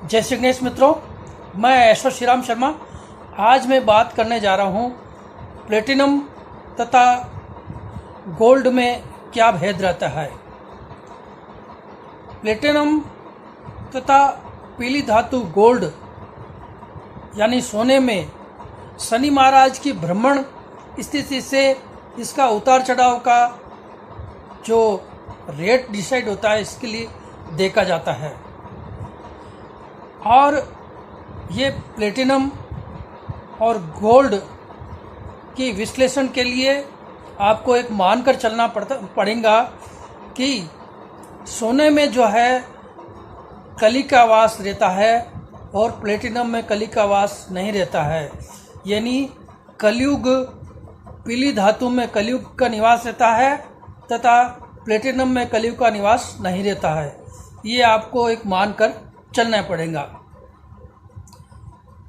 जय श्री गणेश मित्रों, मैं ऐश्वर श्रीराम शर्मा। आज मैं बात करने जा रहा हूँ प्लेटिनम तथा गोल्ड में क्या भेद रहता है। प्लेटिनम तथा पीली धातु गोल्ड यानी सोने में शनि महाराज की भ्रमण स्थिति से इसका उतार चढ़ाव का जो रेट डिसाइड होता है इसके लिए देखा जाता है। और ये प्लेटिनम और गोल्ड की विश्लेषण के लिए आपको एक मानकर चलना पड़ेगा कि सोने में जो है कली का वास रहता है और प्लेटिनम में कली का वास नहीं रहता है। यानी कलयुग पीली धातु में कलयुग का निवास रहता है तथा प्लेटिनम में कलयुग का निवास नहीं रहता है। ये आपको एक मानकर चलना पड़ेगा।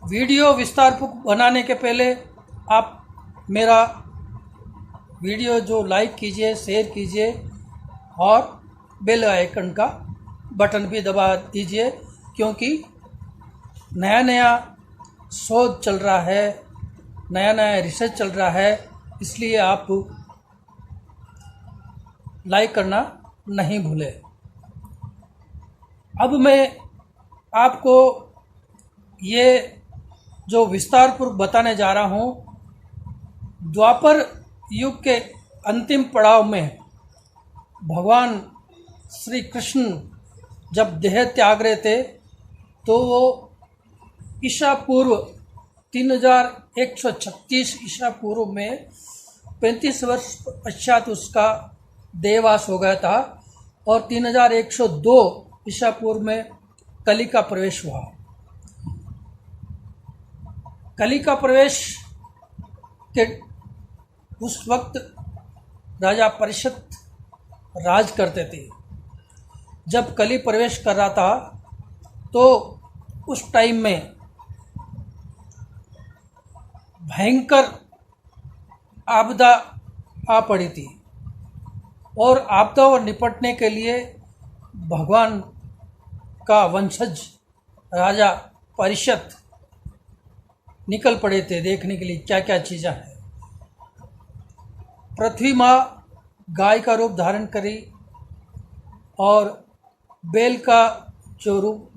वीडियो विस्तारपूर्वक बनाने के पहले आप मेरा वीडियो जो लाइक कीजिए, शेयर कीजिए और बेल आइकन का बटन भी दबा दीजिए, क्योंकि नया नया शोध चल रहा है, नया नया रिसर्च चल रहा है, इसलिए आप लाइक करना नहीं भूलें। अब मैं आपको ये जो विस्तारपूर्वक बताने जा रहा हूँ, द्वापर युग के अंतिम पड़ाव में भगवान श्री कृष्ण जब देह त्याग रहे थे तो वो ईसा पूर्व 3136 ईसा पूर्व में 35 वर्ष पश्चात उसका देहवास हो गया था और 3102 ईसा पूर्व में कली का प्रवेश हुआ। कली का प्रवेश के उस वक्त राजा परीक्षित राज करते थे। जब कली प्रवेश कर रहा था तो उस टाइम में भयंकर आपदा आ पड़ी थी और आपदाओं और निपटने के लिए भगवान का वंशज राजा परीक्षित निकल पड़े थे देखने के लिए क्या क्या चीज़ें हैं। पृथ्वी माँ गाय का रूप धारण करी और बैल का जो रूप,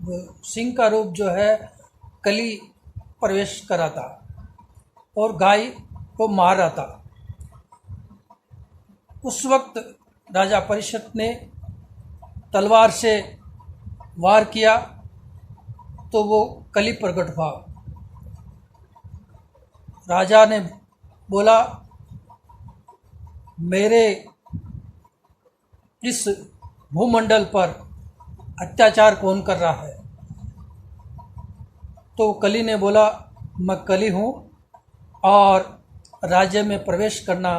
सिंह का रूप जो है कली प्रवेश करा था और गाय को मार रहा था। उस वक्त राजा परीक्षित ने तलवार से वार किया तो वो कली प्रकट हुआ। राजा ने बोला, मेरे इस भूमंडल पर अत्याचार कौन कर रहा है? तो कली ने बोला, मैं कली हूँ और राज्य में प्रवेश करना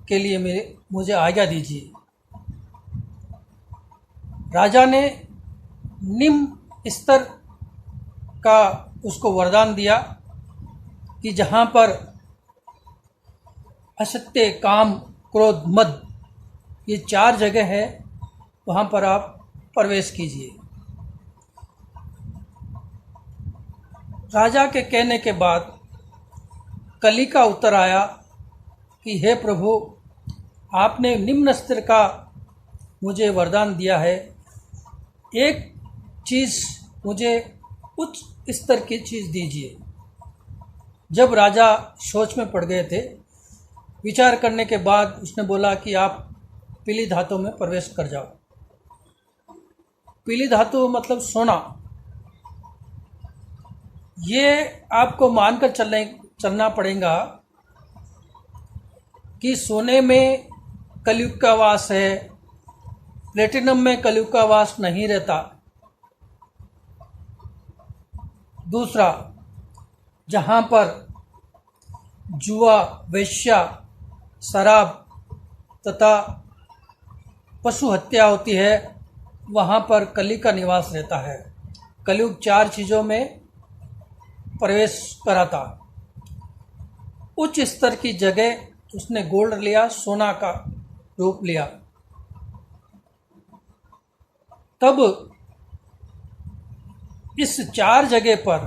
के लिए मुझे आज्ञा दीजिए। राजा ने निम्न स्तर का उसको वरदान दिया कि जहाँ पर असत्य, काम, क्रोध, मद ये 4 जगह है, वहाँ पर आप प्रवेश कीजिए। राजा के कहने के बाद कली का उत्तर आया कि हे प्रभु, आपने निम्न स्तर का मुझे वरदान दिया है, एक चीज़ मुझे उच्च स्तर की चीज़ दीजिए। जब राजा सोच में पड़ गए थे, विचार करने के बाद उसने बोला कि आप पीली धातु में प्रवेश कर जाओ। पीली धातु मतलब सोना। ये आपको मानकर चलना पड़ेगा कि सोने में कलयुग का वास है, प्लेटिनम में कलयुग का वास नहीं रहता। दूसरा, जहाँ पर जुआ, वेश्या, शराब तथा पशु हत्या होती है, वहाँ पर कली का निवास रहता है। कलयुग 4 चीज़ों में प्रवेश करा था। उच्च स्तर की जगह उसने गोल्ड लिया, सोना का रूप लिया। तब इस 4 जगह पर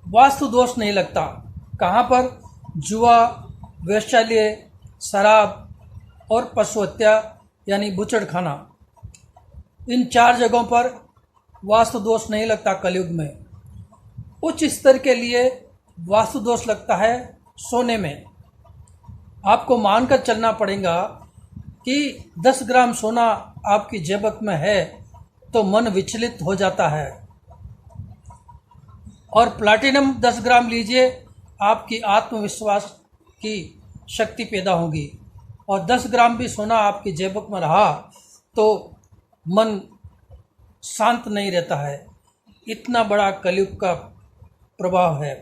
वास्तु दोष नहीं लगता। कहाँ पर? जुआ, वैश्यालय, शराब और पशु हत्या यानी बुचड़खाना, इन 4 जगहों पर वास्तु दोष नहीं लगता कलयुग में। उच्च स्तर के लिए वास्तु दोष लगता है सोने में। आपको मानकर चलना पड़ेगा कि 10 ग्राम सोना आपकी जेबक में है तो मन विचलित हो जाता है, और प्लैटिनम 10 ग्राम लीजिए, आपकी आत्मविश्वास की शक्ति पैदा होगी। और 10 ग्राम भी सोना आपकी जेबक में रहा तो मन शांत नहीं रहता है। इतना बड़ा कलयुग का प्रभाव है।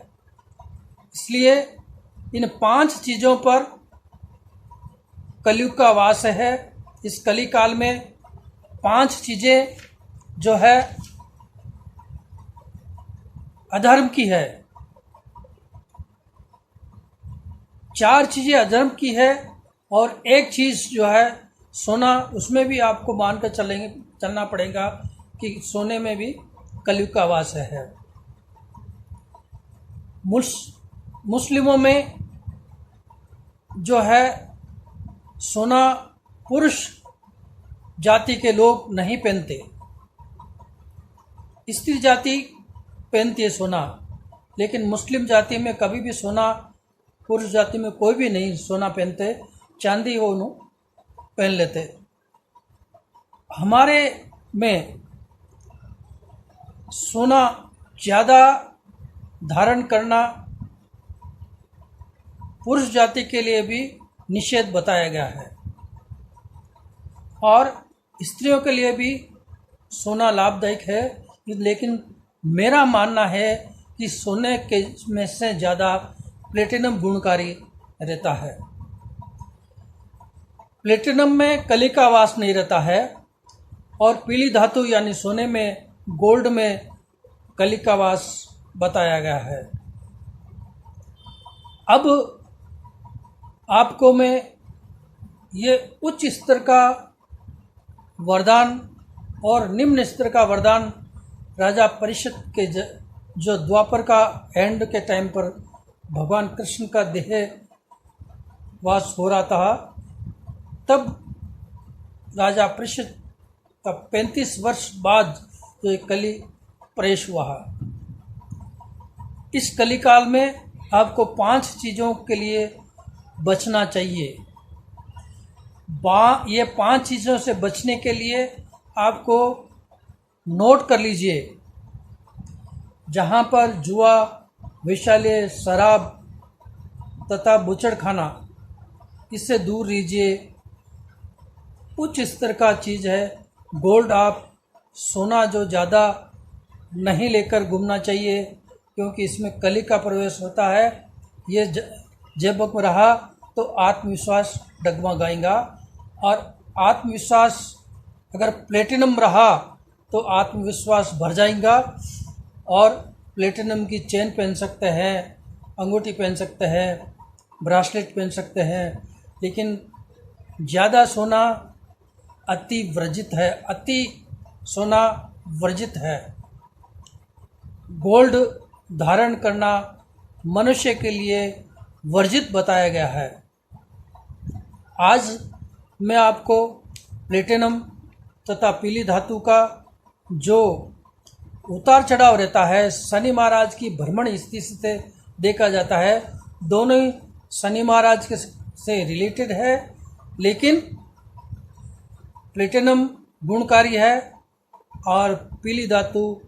इसलिए इन 5 चीज़ों पर कलयुग का वास है। इस कली काल में 5 चीज़ें जो है अधर्म की है, 4 चीज़ें अधर्म की है, और एक चीज़ जो है सोना, उसमें भी आपको मानकर चलना पड़ेगा कि सोने में भी कलयुग का वास है। मुस्लिमों में जो है सोना पुरुष जाति के लोग नहीं पहनते, स्त्री जाति पहनती है सोना, लेकिन मुस्लिम जाति में कभी भी सोना, पुरुष जाति में कोई भी नहीं सोना पहनते, चांदी वो पहन लेते। हमारे में सोना ज़्यादा धारण करना पुरुष जाति के लिए भी निषेध बताया गया है, और स्त्रियों के लिए भी सोना लाभदायक है। लेकिन मेरा मानना है कि सोने के में से ज़्यादा प्लेटिनम गुणकारी रहता है। प्लेटिनम में कली का वास नहीं रहता है, और पीली धातु यानी सोने में, गोल्ड में कली का वास बताया गया है। अब आपको मैं ये उच्च स्तर का वरदान और निम्न स्तर का वरदान राजा परीक्षित के जो द्वापर का एंड के टाइम पर भगवान कृष्ण का देह वास हो रहा था, तब राजा परीक्षित का 35 वर्ष बाद जो एक कली प्रवेश हुआ है। इस कली काल में आपको 5 चीज़ों के लिए बचना चाहिए। ये 5 चीज़ों से बचने के लिए आपको नोट कर लीजिए। जहाँ पर जुआ, वैश्यालय, शराब तथा बुचड़खाना, इससे दूर रहिए। उच्च स्तर का चीज़ है गोल्ड। आप सोना जो ज़्यादा नहीं लेकर घूमना चाहिए, क्योंकि इसमें कली का प्रवेश होता है। ये जेबक में रहा तो आत्मविश्वास डगमगाएगा, और आत्मविश्वास अगर प्लेटिनम रहा तो आत्मविश्वास भर जाएगा, और प्लेटिनम की चेन पहन सकते हैं, अंगूठी पहन सकते हैं, ब्रासलेट पहन सकते हैं, लेकिन ज़्यादा सोना अति वर्जित है, अति सोना वर्जित है। गोल्ड धारण करना मनुष्य के लिए वर्जित बताया गया है। आज मैं आपको प्लेटिनम तथा पीली धातु का जो उतार चढ़ाव रहता है, शनि महाराज की भ्रमण स्थिति से देखा जाता है। दोनों ही शनि महाराज के से रिलेटेड है, लेकिन प्लेटिनम गुणकारी है और पीली धातु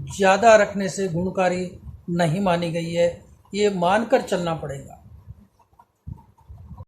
ज़्यादा रखने से गुणकारी नहीं मानी गई है। ये मानकर चलना पड़ेगा।